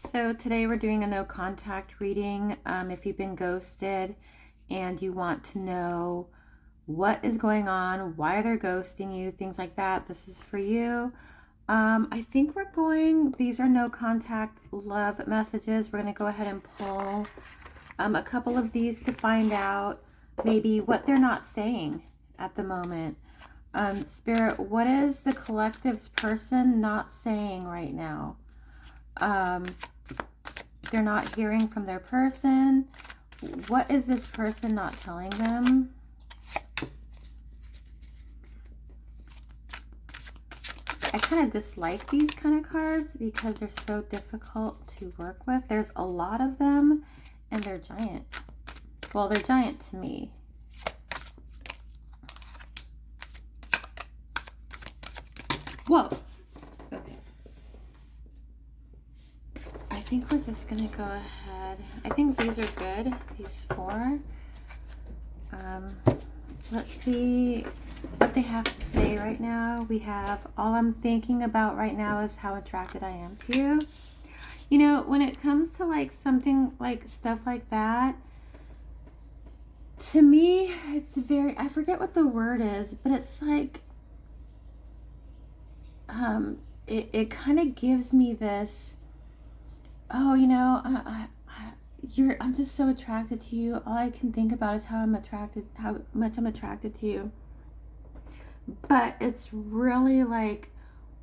So today we're doing a no contact reading. If you've been ghosted and you want to know what is going on, why they're ghosting you, things like that, this is for you. I think these are no contact love messages. We're going to go ahead and pull a couple of these to find out maybe what they're not saying at the moment. Spirit, what is the collective's person not saying right now? They're not hearing from their person. What is this person not telling them? I kind of dislike these kind of cards because they're so difficult to work with. There's a lot of them and they're giant. Well, they're giant to me. Whoa. Okay. I think we're just going to go ahead. I think these are good, these four. Let's see what they have to say right now. We have, all I'm thinking about right now is how attracted I am to you. You know, when it comes to like something like stuff like that, to me, it's very, I forget what the word is, but it's like, it kind of gives me this, oh, you know, I'm just so attracted to you. All I can think about is how much I'm attracted to you. But it's really like,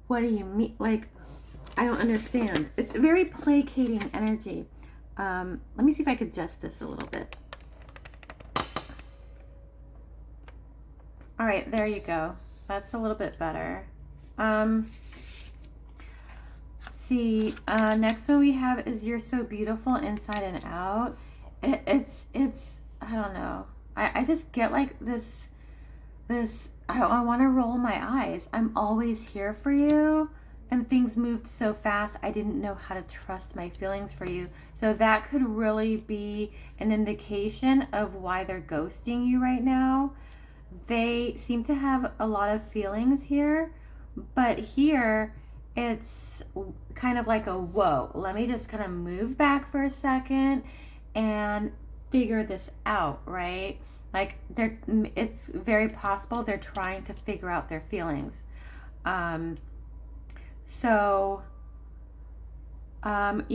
what do you mean? Like, I don't understand. It's very placating energy. Let me see if I could adjust this a little bit. All right, there you go. That's a little bit better. Next one we have is you're so beautiful inside and out. It's I don't know. I just get like this I want to roll my eyes. I'm always here for you, and things moved so fast I didn't know how to trust my feelings for you. So that could really be an indication of why they're ghosting you right now. They seem to have a lot of feelings here, but here it's kind of like a whoa, let me just kind of move back for a second and figure this out, right? Like it's very possible they're trying to figure out their feelings. You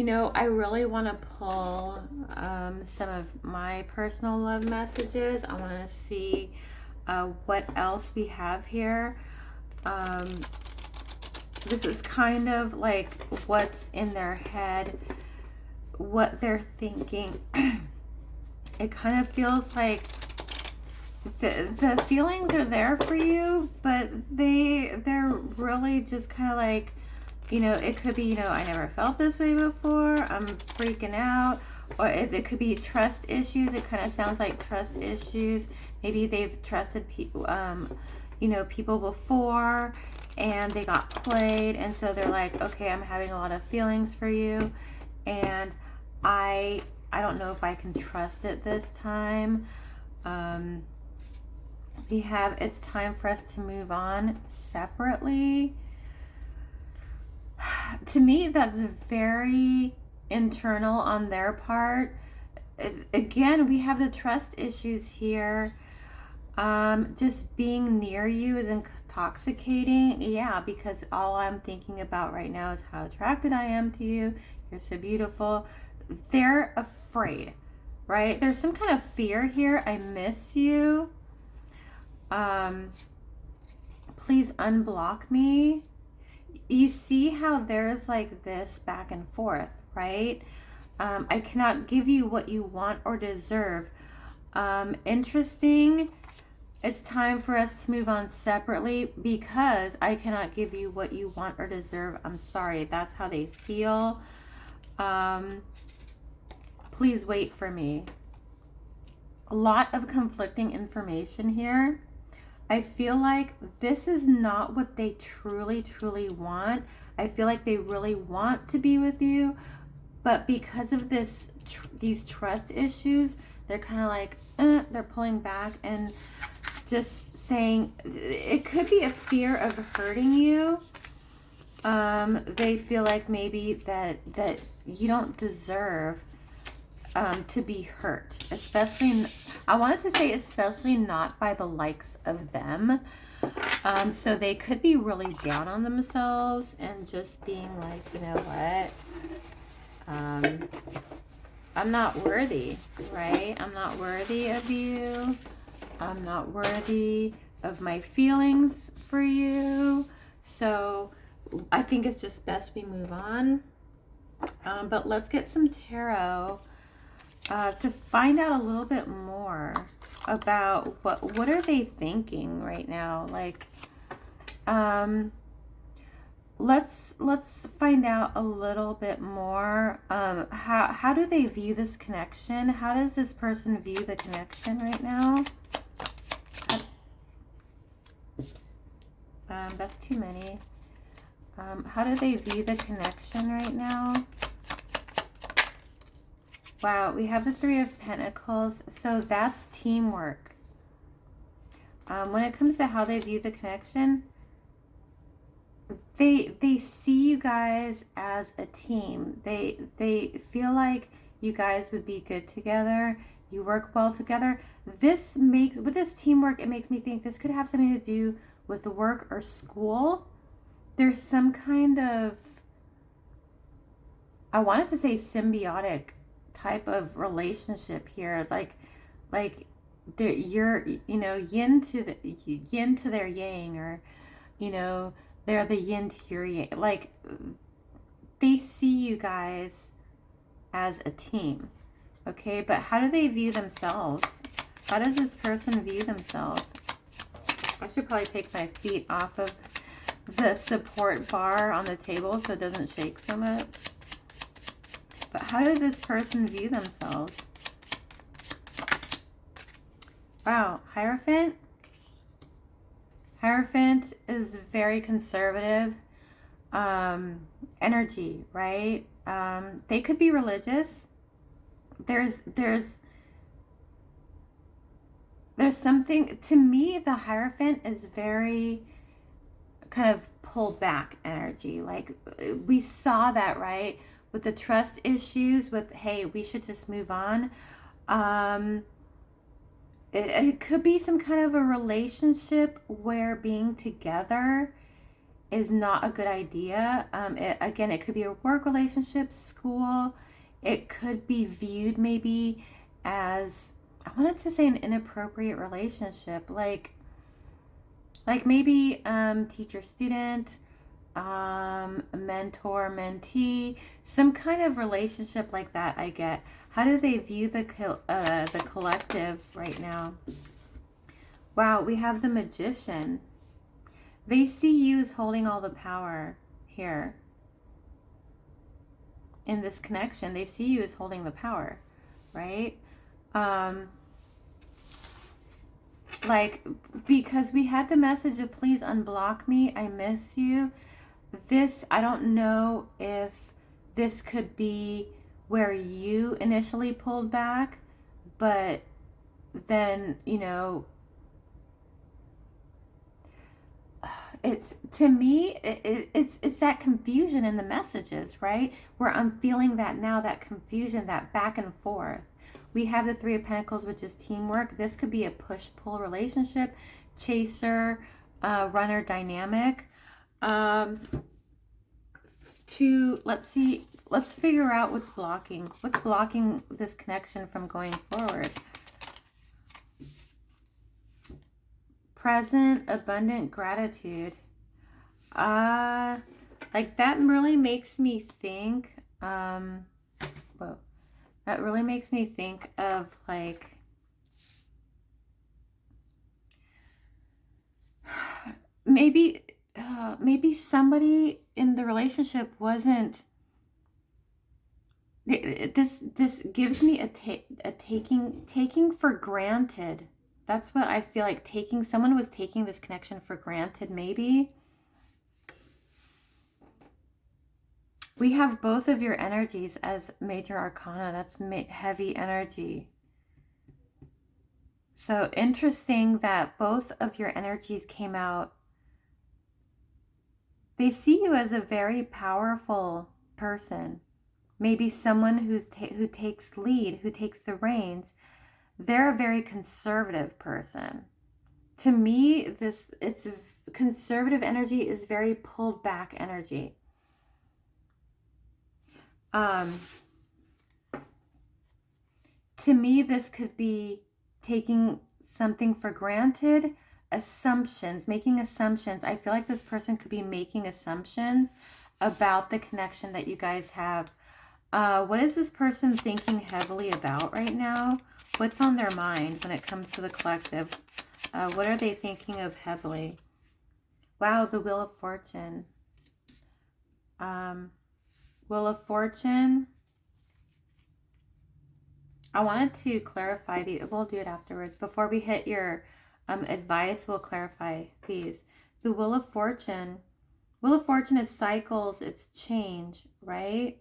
know, I really want to pull some of my personal love messages. I want to see what else we have here. This is kind of like what's in their head, what they're thinking. It kind of feels like the feelings are there for you, but they're really just kind of like, you know, it could be, you know, I never felt this way before, I'm freaking out. Or it could be trust issues. It kind of sounds like trust issues. Maybe they've trusted people, you know, people before, and they got played, and so they're like, okay, I'm having a lot of feelings for you, and I don't know if I can trust it this time. We have, it's time for us to move on separately. To me, that's very internal on their part. Again, we have the trust issues here. Just being near you is intoxicating. Yeah, because all I'm thinking about right now is how attracted I am to you. You're so beautiful. They're afraid, right? There's some kind of fear here. I miss you. Please unblock me. You see how there's like this back and forth, right? I cannot give you what you want or deserve. Interesting. It's time for us to move on separately because I cannot give you what you want or deserve. I'm sorry. That's how they feel. Please wait for me. A lot of conflicting information here. I feel like this is not what they truly, truly want. I feel like they really want to be with you, but because of these trust issues, they're kind of like, they're pulling back and just saying, it could be a fear of hurting you. They feel like maybe that you don't deserve to be hurt, especially, I wanted to say especially not by the likes of them. So they could be really down on themselves and just being like, you know what, I'm not worthy, right? I'm not worthy of you. I'm not worthy of my feelings for you. So I think it's just best we move on. But let's get some tarot to find out a little bit more about what are they thinking right now. Like, let's find out a little bit more. How do they view this connection? How does this person view the connection right now? That's too many. How do they view the connection right now? Wow, we have the Three of Pentacles, so that's teamwork. When it comes to how they view the connection, they see you guys as a team. They feel like you guys would be good together. You work well together. This makes, with this teamwork, it makes me think this could have something to do with work or school. There's some kind of, I wanted to say symbiotic type of relationship here, like you're, you know, yin to their yang, or, you know, they're the yin to your yang. Like, they see you guys as a team. Okay, but how do they view themselves? How does this person view themselves? I should probably take my feet off of the support bar on the table so it doesn't shake so much. But how does this person view themselves? Wow, Hierophant. Hierophant is very conservative energy, right? They could be religious. There's something, to me, the Hierophant is very kind of pulled back energy. Like, we saw that, right? With the trust issues, with, hey, we should just move on. It could be some kind of a relationship where being together is not a good idea. Again, it could be a work relationship, school. It could be viewed maybe as, I wanted to say, an inappropriate relationship. Like maybe teacher-student, mentor-mentee, some kind of relationship like that, I get. How do they view the collective right now? Wow, we have the Magician. They see you as holding all the power here. In this connection, they see you as holding the power, right? Like, because we had the message of please unblock me, I miss you. This, I don't know if this could be where you initially pulled back, but then, you know, it's, to me, it's that confusion in the messages, right? Where I'm feeling that now, that confusion, that back and forth. We have the Three of Pentacles, which is teamwork. This could be a push-pull relationship, chaser, runner dynamic. Let's figure out what's blocking this connection from going forward. Present, abundant gratitude. Like, that really makes me think, that really makes me think of, like, maybe somebody in the relationship wasn't, this gives me a taking for granted. That's what I feel like. Someone was taking this connection for granted, maybe. We have both of your energies as major arcana. That's heavy energy. So interesting that both of your energies came out They see you as a very powerful person. Maybe someone who takes lead, who takes the reins. They're a very conservative person. To me, it's conservative energy is very pulled back energy. To me, this could be taking something for granted, assumptions, making assumptions. I feel like this person could be making assumptions about the connection that you guys have. What is this person thinking heavily about right now? What's on their mind when it comes to the collective? What are they thinking of heavily? Wow, the Wheel of Fortune. Wheel of Fortune. I wanted to clarify these. We'll do it afterwards. Before we hit your advice, we'll clarify these. The Wheel of Fortune. Wheel of Fortune is cycles. It's change, right?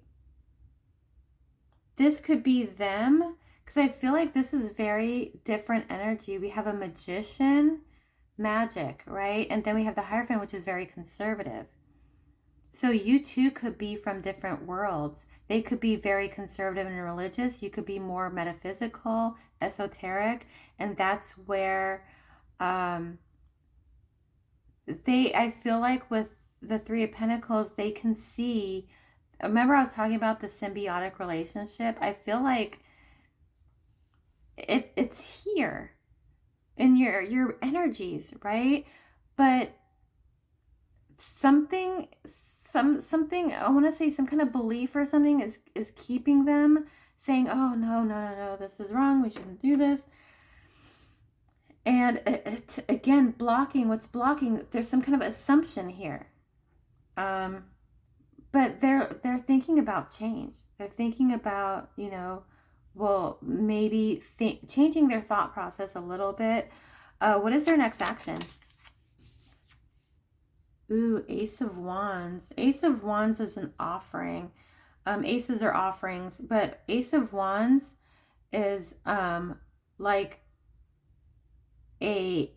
This could be them, because I feel like this is very different energy. We have a Magician, magic, right? And then we have the Hierophant, which is very conservative. So you two could be from different worlds. They could be very conservative and religious. You could be more metaphysical, esoteric. And that's where I feel like with the Three of Pentacles, they can see. Remember I was talking about the symbiotic relationship? I feel like it's here in your energies, right? But something, I want to say some kind of belief or something is keeping them saying, oh, no, this is wrong. We shouldn't do this. And it again, blocking, what's blocking, there's some kind of assumption here. But they're thinking about change. They're thinking about, well, maybe changing their thought process a little bit. What is their next action? Ooh, Ace of Wands. Ace of Wands is an offering. Aces are offerings, but Ace of Wands is like is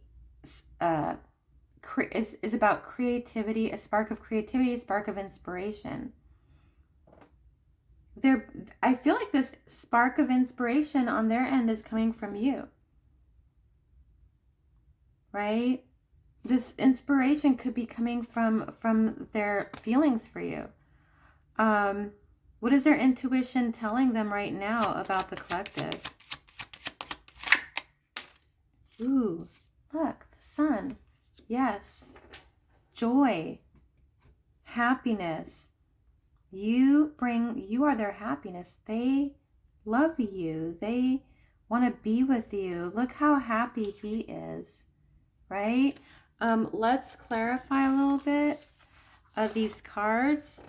about creativity, a spark of creativity, a spark of inspiration. I feel like this spark of inspiration on their end is coming from you, right? This inspiration could be coming from their feelings for you. What is their intuition telling them right now about the collective? Ooh, look, the Sun. Yes. Joy. Happiness. You are their happiness. They love you. They want to be with you. Look how happy he is, right? Let's clarify a little bit of these cards.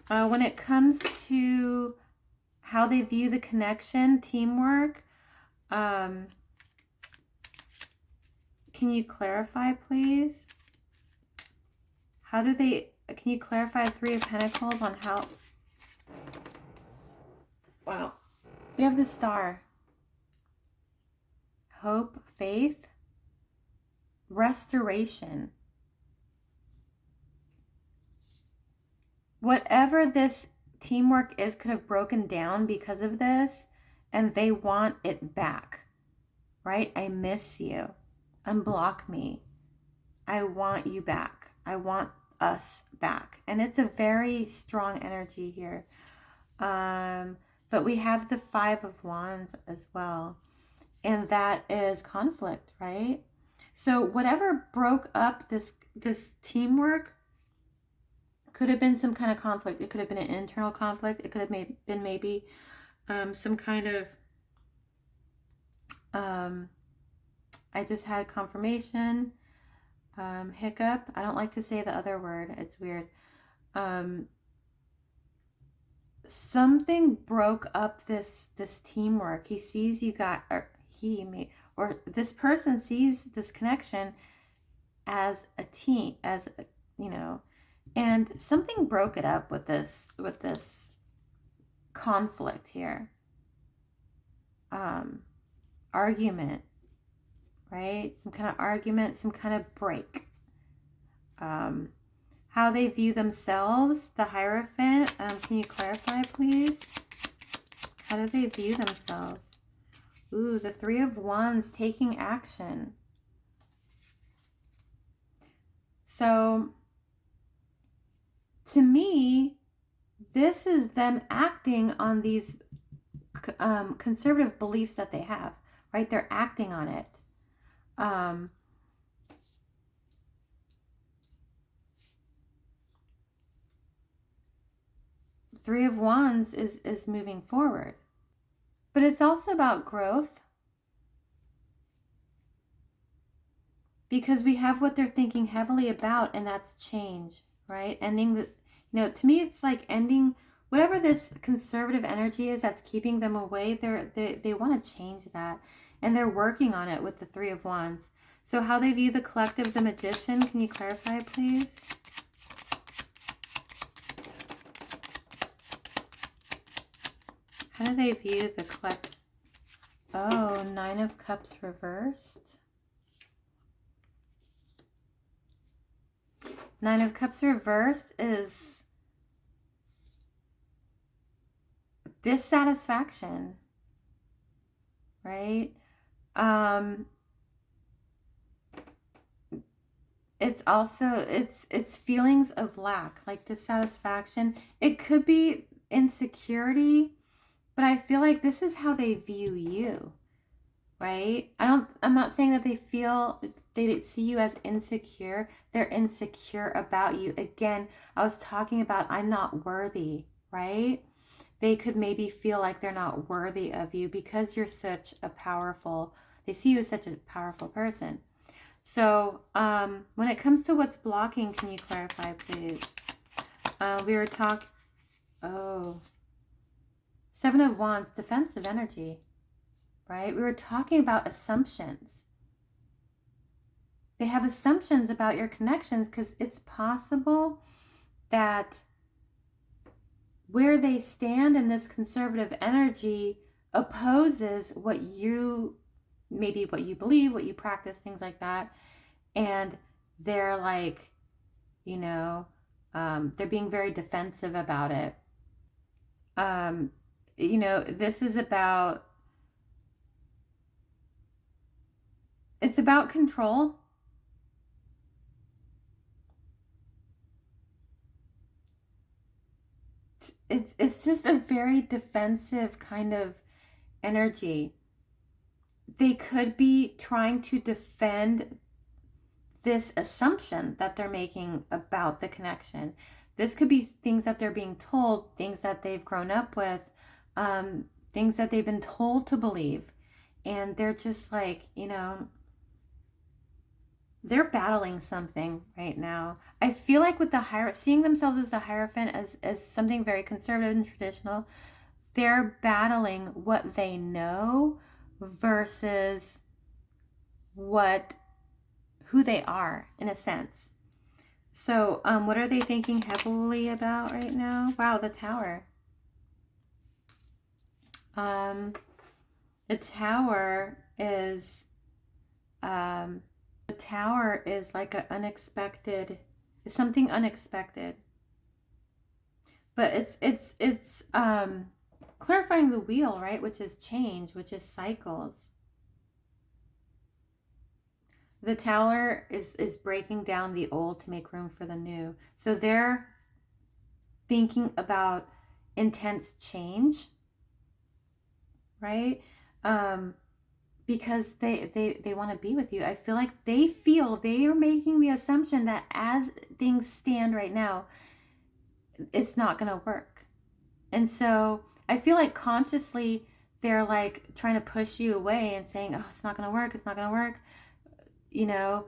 When it comes to how they view the connection, teamwork, can you clarify, please? Can you clarify Three of Pentacles on how? Wow. We have the Star. Hope, faith, restoration. Whatever this teamwork is could have broken down because of this, and they want it back, right? I miss you. Unblock me. I want you back. I want us back. And it's a very strong energy here. But we have the Five of Wands as well. And that is conflict, right? So whatever broke up this teamwork could have been some kind of conflict. It could have been an internal conflict. It could have been maybe some kind of I just had confirmation, hiccup. I don't like to say the other word. It's weird. Something broke up this teamwork. He sees you got, or this person sees this connection as a team, and something broke it up with this conflict here. Argument, right? Some kind of argument, some kind of break. How they view themselves, the Hierophant. Can you clarify, please? How do they view themselves? Ooh, the Three of Wands, taking action. So, to me, this is them acting on these conservative beliefs that they have, right? They're acting on it. Three of Wands is moving forward. But it's also about growth. Because we have what they're thinking heavily about, and that's change, right? Ending the, you know, to me, it's like ending whatever this conservative energy is that's keeping them away. They want to change that, and they're working on it with the Three of Wands. So how they view the collective, the Magician, can you clarify, please? How do they view the collective? Oh, Nine of Cups reversed. Nine of Cups reversed is dissatisfaction, right? It's also, it's feelings of lack, like dissatisfaction. It could be insecurity, but I feel like this is how they view you, right? I'm not saying that they see you as insecure. They're insecure about you. Again, I was talking about I'm not worthy, right? They could maybe feel like they're not worthy of you because you're such a powerful, they see you as such a powerful person. So when it comes to what's blocking, can you clarify, please? We were talking, Seven of Wands, defensive energy, right? We were talking about assumptions. They have assumptions about your connections because it's possible that where they stand in this conservative energy opposes what you, maybe what you believe, what you practice, things like that. And they're like, you know, they're being very defensive about it. You know, this is about, it's about control. It's just a very defensive kind of energy. They could be trying to defend this assumption that they're making about the connection. This could be things that they're being told, things that they've grown up with, things that they've been told to believe. And they're just like, you know, they're battling something right now. I feel like with the seeing themselves as the Hierophant, as something very conservative and traditional, they're battling what they know versus who they are, in a sense. So what are they thinking heavily about right now? Wow, the Tower. The Tower is like an unexpected, something unexpected. But it's clarifying the wheel, right? Which is change, which is cycles. The Tower is breaking down the old to make room for the new. So they're thinking about intense change, right? Because they want to be with you. I feel like they are making the assumption that as things stand right now, it's not going to work. And so I feel like consciously they're like trying to push you away and saying, oh, it's not going to work. It's not going to work. You know,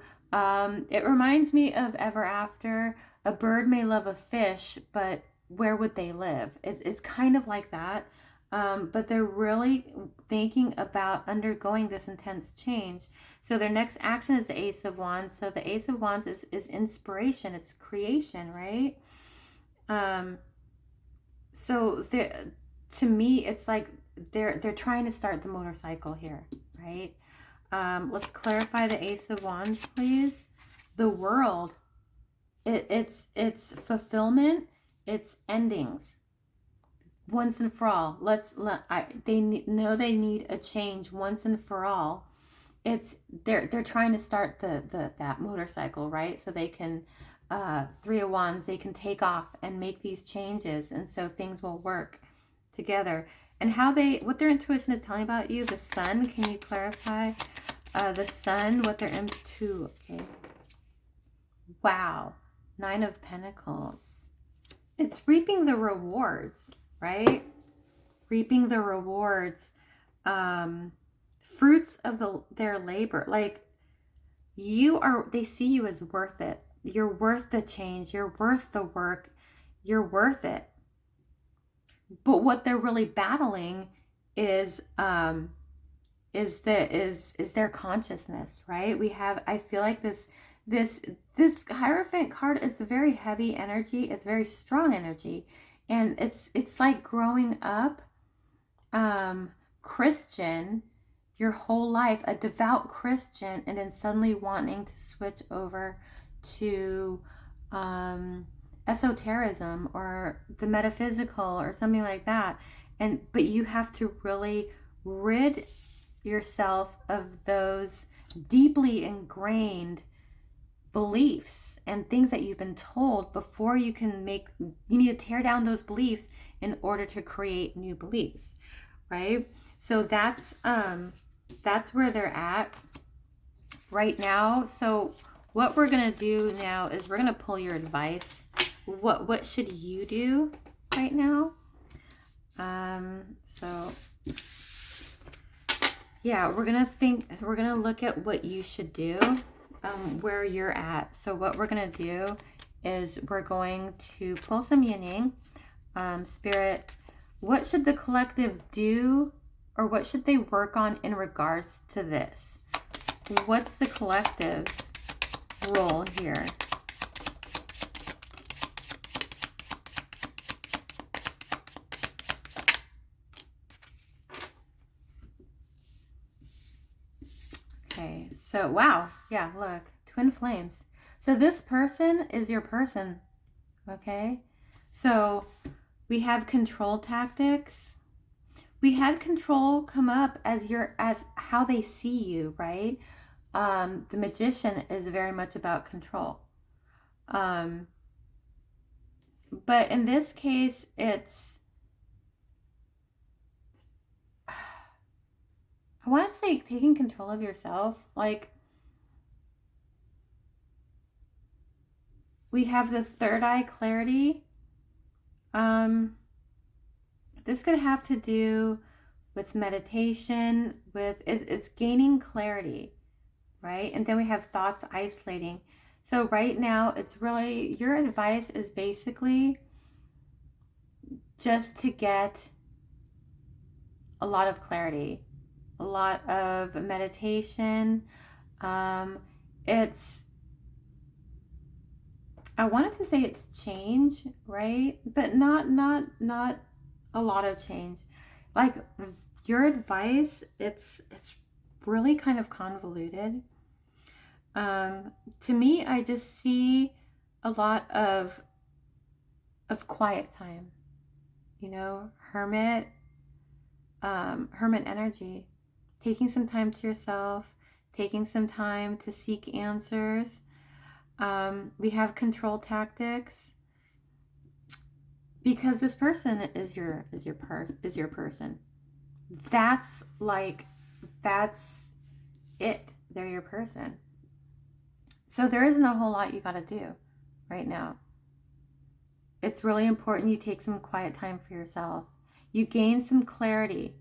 it reminds me of Ever After. A bird may love a fish, but where would they live? It's kind of like that. But they're really thinking about undergoing this intense change. So their next action is the Ace of Wands. So the Ace of Wands is inspiration. It's creation, right? So to me, it's like they're trying to start the motorcycle here, right? Let's clarify the Ace of Wands, please. The World. It's fulfillment, it's endings once and for all. Know they need a change once and for all. They're trying to start that motorcycle, right? So they can Three of Wands, they can take off and make these changes, and so things will work together. And what their intuition is telling about you, the Sun, can you clarify? The Sun, what they're into, okay. Wow, 9 of Pentacles. It's reaping the rewards, right? Reaping the rewards, fruits of their labor. Like, they see you as worth it. You're worth the change. You're worth the work. You're worth it. But what they're really battling is their consciousness, right? I feel like this Hierophant card is a very heavy energy. It's very strong energy, and it's like growing up Christian your whole life, a devout Christian, and then suddenly wanting to switch over to esotericism or the metaphysical or something like that. But you have to really rid yourself of those deeply ingrained beliefs and things that you've been told before you need to tear down those beliefs in order to create new beliefs, right? So that's where they're at right now. So what we're going to do now is we're going to pull your advice. What should you do right now? So yeah, we're going to look at what you should do, where you're at. So what we're going to do is we're going to pull some yin yang. Spirit, what should the collective do, or what should they work on in regards to this? What's the collective's role here? Okay, so wow, yeah, look, twin flames. So this person is your person, okay? So we have control tactics. We had control come up as how they see you, right? The Magician is very much about control. But in this case, it's, I want to say taking control of yourself. Like, we have the third eye clarity. This could have to do with meditation, it's gaining clarity, right? And then we have thoughts isolating. So right now, it's really, your advice is basically just to get a lot of clarity, a lot of meditation. I wanted to say it's change, right? But not a lot of change. Like, your advice, it's really kind of convoluted. To me, I just see a lot of quiet time, hermit energy, taking some time to yourself, taking some time to seek answers. We have control tactics, because this person is your person. That's it. They're your person. So there isn't a whole lot you got to do right now. It's really important you take some quiet time for yourself. You gain some clarity,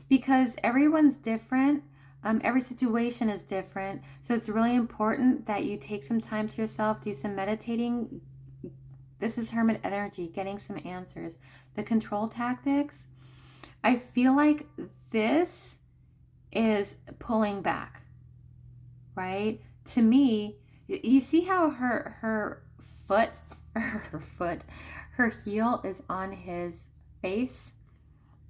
because everyone's different. Every situation is different. So it's really important that you take some time to yourself, do some meditating. This is hermit energy, getting some answers. The control tactics, I feel like this is pulling back, right? To me, you see how her heel is on his face?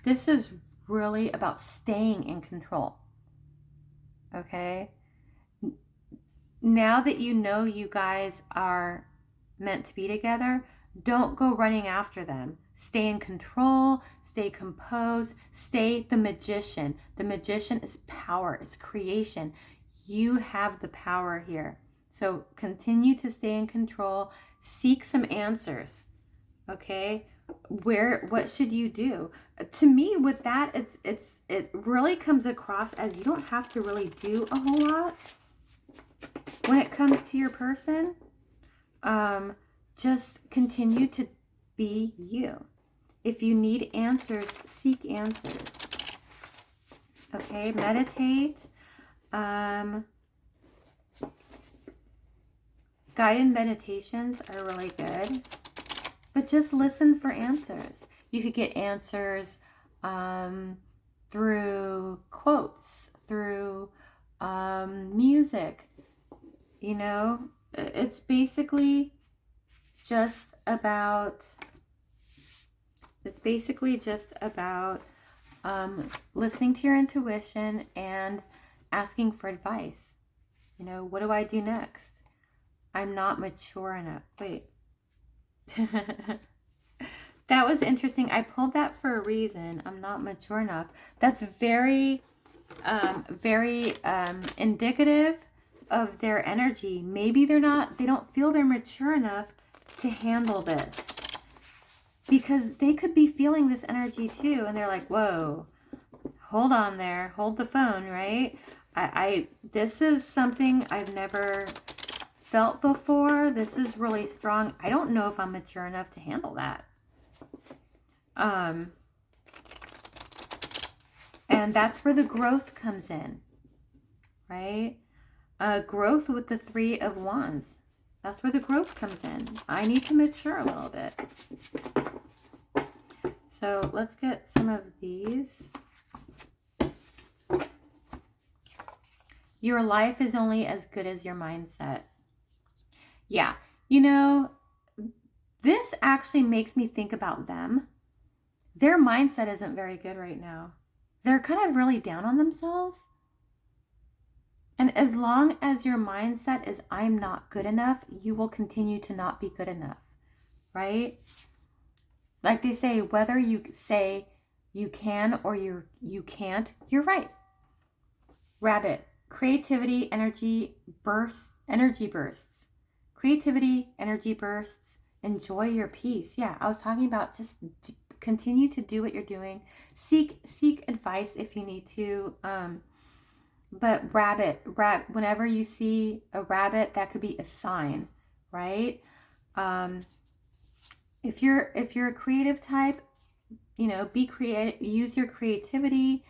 This is really about staying in control. Okay? Now that you know you guys are meant to be together, don't go running after them. Stay in control, stay composed, stay the magician. The magician is power, it's creation. You have the power here. So continue to stay in control, seek some answers. Okay? What should you do? To me, with that, it really comes across as you don't have to really do a whole lot when it comes to your person. Just continue to be you. If you need answers, seek answers. Okay, meditate. Guided meditations are really good. But just listen for answers. You could get answers through quotes, through music. You know, it's basically just about listening to your intuition and asking for advice. You know, what do I do next? I'm not mature enough. Wait. That was interesting. I pulled that for a reason. I'm not mature enough. That's very indicative of their energy. Maybe they don't feel they're mature enough to handle this, because they could be feeling this energy too, and they're like, whoa, hold on there, hold the phone, right? This is something I've never felt before. This is really strong. I don't know if I'm mature enough to handle that. And that's where the growth comes in, right? Growth with the Three of Wands. That's where the growth comes in. I need to mature a little bit. So let's get some of these. Your life is only as good as your mindset. Yeah, you know, this actually makes me think about them. Their mindset isn't very good right now. They're kind of really down on themselves. And as long as your mindset is, I'm not good enough, you will continue to not be good enough, right? Like they say, whether you say you can or you can't, you're right. Rabbit, creativity, energy bursts. Creativity, energy bursts. Enjoy your peace. Yeah, I was talking about just continue to do what you're doing. Seek advice if you need to. But rabbit, whenever you see a rabbit, that could be a sign, right? If you're a creative type, you know, be creative, use your creativity.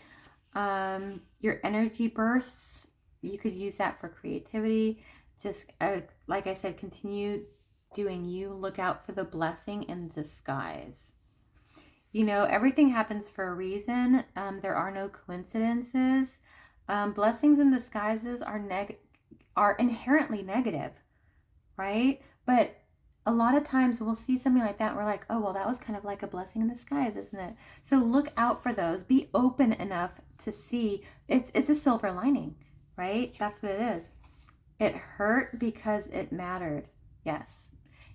Your energy bursts, you could use that for creativity. Just like I said, continue doing you. Look out for the blessing in disguise. You know, everything happens for a reason. There are no coincidences. Blessings in disguises are inherently negative, right? But a lot of times we'll see something like that and we're like, oh, well, that was kind of like a blessing in disguise, isn't it? So look out for those. Be open enough to see it's a silver lining, right? That's what it is. It hurt because it mattered. Yes.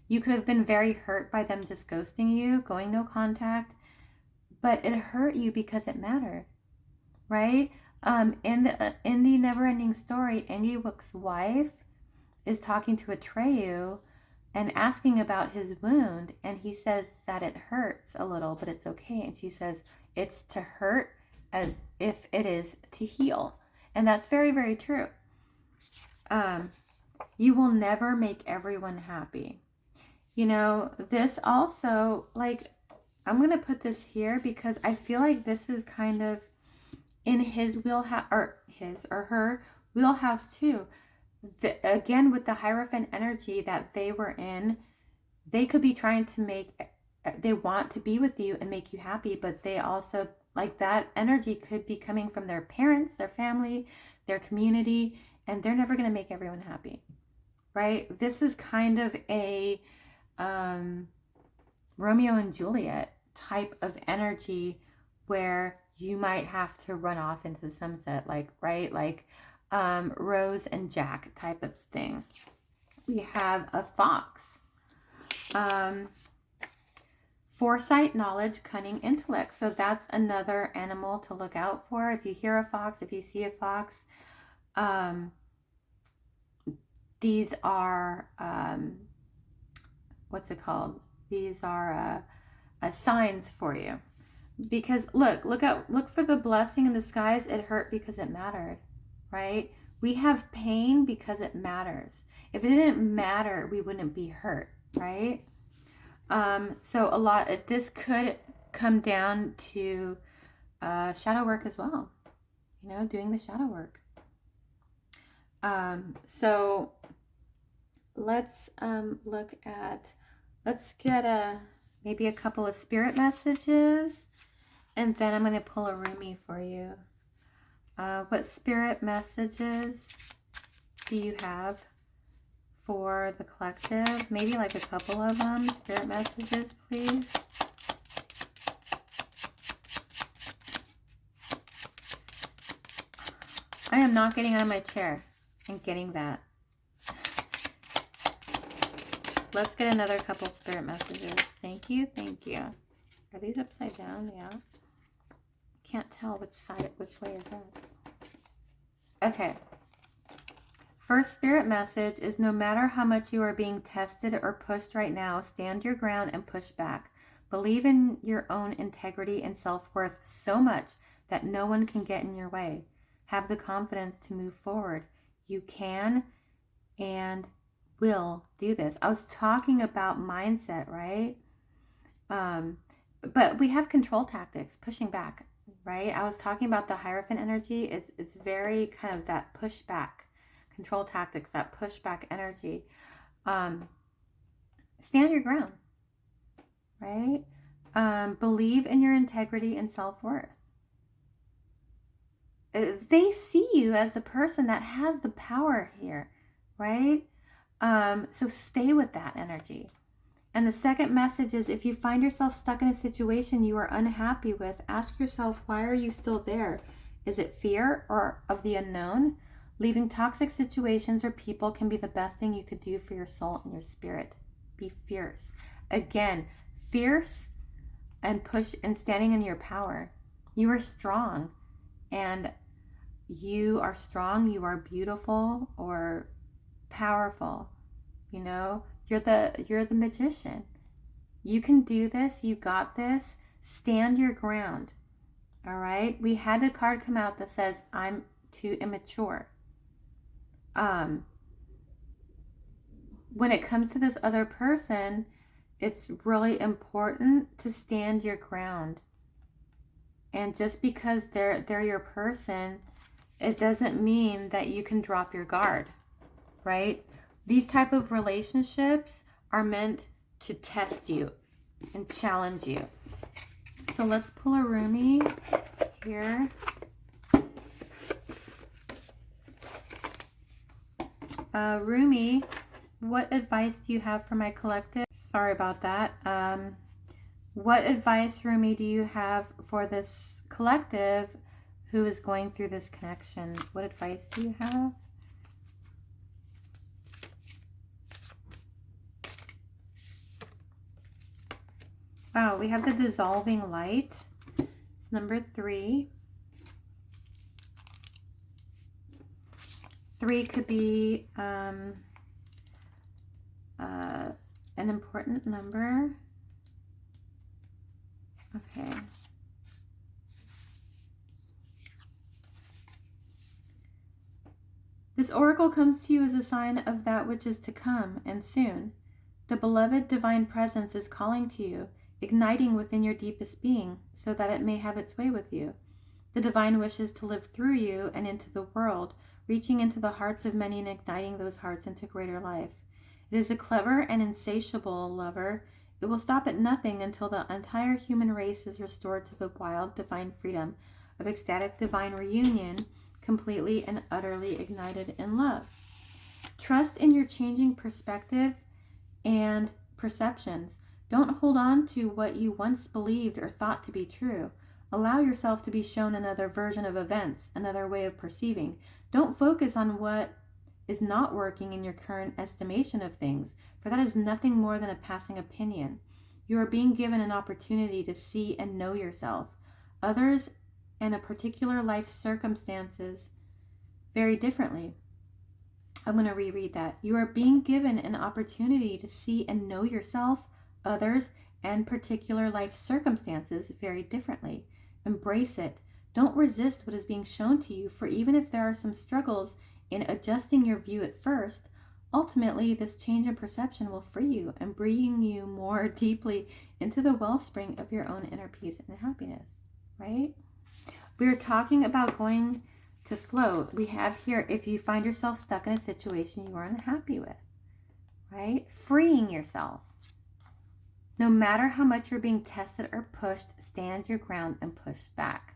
You could have been very hurt by them just ghosting you, going no contact, but it hurt you because it mattered, right? In the never-ending story, Engiwook's wife is talking to Atreyu and asking about his wound, and he says that it hurts a little, but it's okay. And she says it's to hurt as if it is to heal, and that's very, very true. You will never make everyone happy. You know, this also, like, I'm gonna put this here because I feel like this is kind of in his wheelhouse, or his or her wheelhouse too. Again, with the Hierophant energy that they were in, they could be trying to they want to be with you and make you happy, but they also, like, that energy could be coming from their parents, their family, their community, and they're never going to make everyone happy, right? This is kind of a Romeo and Juliet type of energy where you might have to run off into the sunset, like, right? Like Rose and Jack type of thing. We have a fox. Foresight, knowledge, cunning, intellect. So that's another animal to look out for. If you hear a fox, if you see a fox, these are, what's it called? These are signs for you. Because look for the blessing in disguise. It hurt because it mattered, right? We have pain because it matters. If it didn't matter, we wouldn't be hurt, right? So this could come down to shadow work as well, doing the shadow work. So let's get maybe a couple of spirit messages, and then I'm going to pull a Rumi for you. What spirit messages do you have for the collective? Maybe like a couple of them. Spirit messages, please. I am not getting out of my chair and getting that. Let's get another couple spirit messages. Thank you. Thank you. Are these upside down? Yeah. Can't tell which way is it. Okay. First spirit message is, no matter how much you are being tested or pushed right now, stand your ground and push back. Believe in your own integrity and self-worth so much that no one can get in your way. Have the confidence to move forward. You can and will do this. I was talking about mindset, right? But we have control tactics, pushing back, right? I was talking about the Hierophant energy. It's very kind of that pushback. Control tactics, that pushback energy. Stand your ground, right? Believe in your integrity and self-worth. They see you as a person that has the power here, right? So stay with that energy. And the second message is, if you find yourself stuck in a situation you are unhappy with, ask yourself, why are you still there? Is it fear or of the unknown? Leaving toxic situations or people can be the best thing you could do for your soul and your spirit. Be fierce. Again, fierce and push and standing in your power. You are strong, and you are strong. You are beautiful or powerful. You're the magician. You can do this. You got this. Stand your ground. All right. We had a card come out that says, I'm too immature. When it comes to this other person, it's really important to stand your ground. And just because they're your person, it doesn't mean that you can drop your guard, right? These type of relationships are meant to test you and challenge you. So let's pull a Rumi here. Rumi, what advice do you have for my collective? Sorry about that. What advice, Rumi, do you have for this collective who is going through this connection? What advice do you have? Wow, we have the dissolving light. It's number 3. 3 could be an important number. Okay. This oracle comes to you as a sign of that which is to come, and soon. The beloved divine presence is calling to you, igniting within your deepest being, so that it may have its way with you. The divine wishes to live through you and into the world, reaching into the hearts of many and igniting those hearts into greater life. It is a clever and insatiable lover. It will stop at nothing until the entire human race is restored to the wild divine freedom of ecstatic divine reunion, completely and utterly ignited in love. Trust in your changing perspective and perceptions. Don't hold on to what you once believed or thought to be true. Allow yourself to be shown another version of events, another way of perceiving. Don't focus on what is not working in your current estimation of things, for that is nothing more than a passing opinion. You are being given an opportunity to see and know yourself, others, and a particular life circumstances very differently. I'm going to reread that. You are being given an opportunity to see and know yourself, others, and particular life circumstances very differently. Embrace it. Don't resist what is being shown to you, for even if there are some struggles in adjusting your view at first, ultimately this change in perception will free you and bring you more deeply into the wellspring of your own inner peace and happiness, right? We are talking about going to float. We have here, if you find yourself stuck in a situation you are unhappy with, right? Freeing yourself. No matter how much you're being tested or pushed, stand your ground and push back.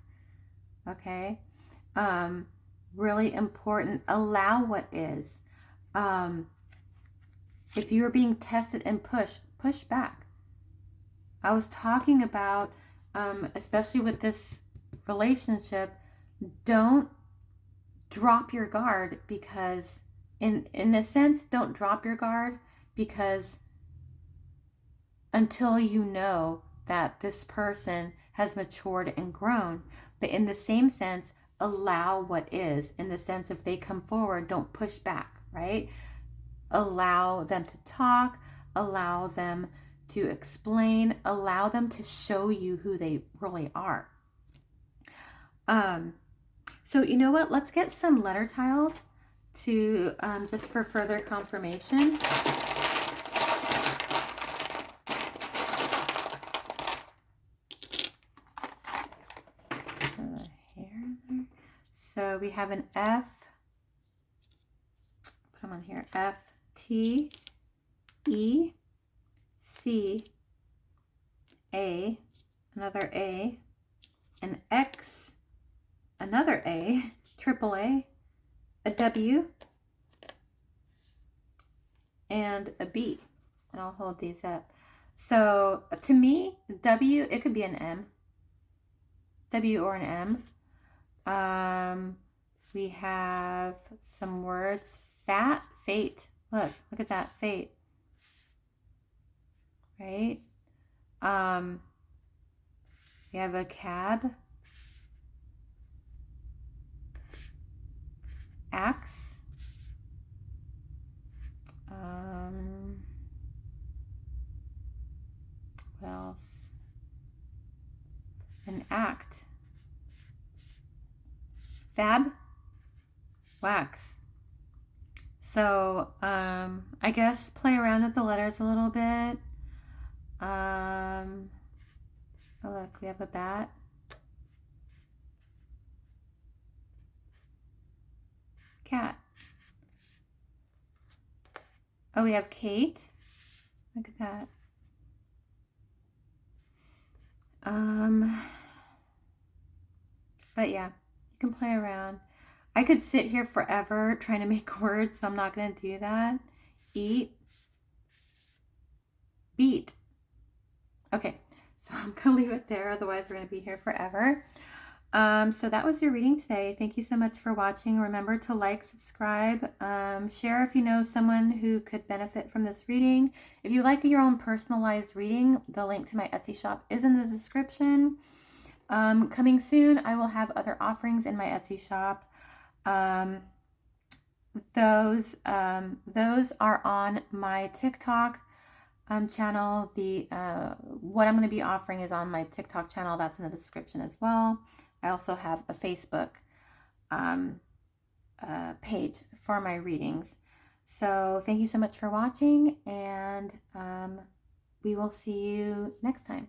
Okay? Really important. Allow what is. If you are being tested and push back. I was talking about, especially with this relationship, don't drop your guard, because in a sense, don't drop your guard, because until you know that this person has matured and grown. But in the same sense, allow what is, in the sense if they come forward, don't push back, right? Allow them to talk, allow them to explain, allow them to show you who they really are. So you know what? Let's get some letter tiles to just for further confirmation. So we have an F. Put them on here. F, T, E, C, A, another A, an X, another A, triple A W, and a B. And I'll hold these up. So to me, W, it could be an M. W or an M. We have some words. Fate. Look at that, fate. Right? We have a cab. Axe. What else? An act. Fab. Wax. So, I guess play around with the letters a little bit. Oh look, we have a bat. Cat. Oh, we have Kate. Look at that. But yeah, you can play around. I could sit here forever trying to make words, so I'm not going to do that. Eat. Beat. Okay, so I'm going to leave it there, otherwise we're going to be here forever. So that was your reading today. Thank you so much for watching. Remember to like, subscribe, share if you know someone who could benefit from this reading. If you like your own personalized reading, the link to my Etsy shop is in the description. Coming soon, I will have other offerings in my Etsy shop. Those are on my TikTok channel. The what I'm going to be offering is on my TikTok channel. That's in the description as well. I also have a Facebook page for my readings. So thank you so much for watching, and we will see you next time.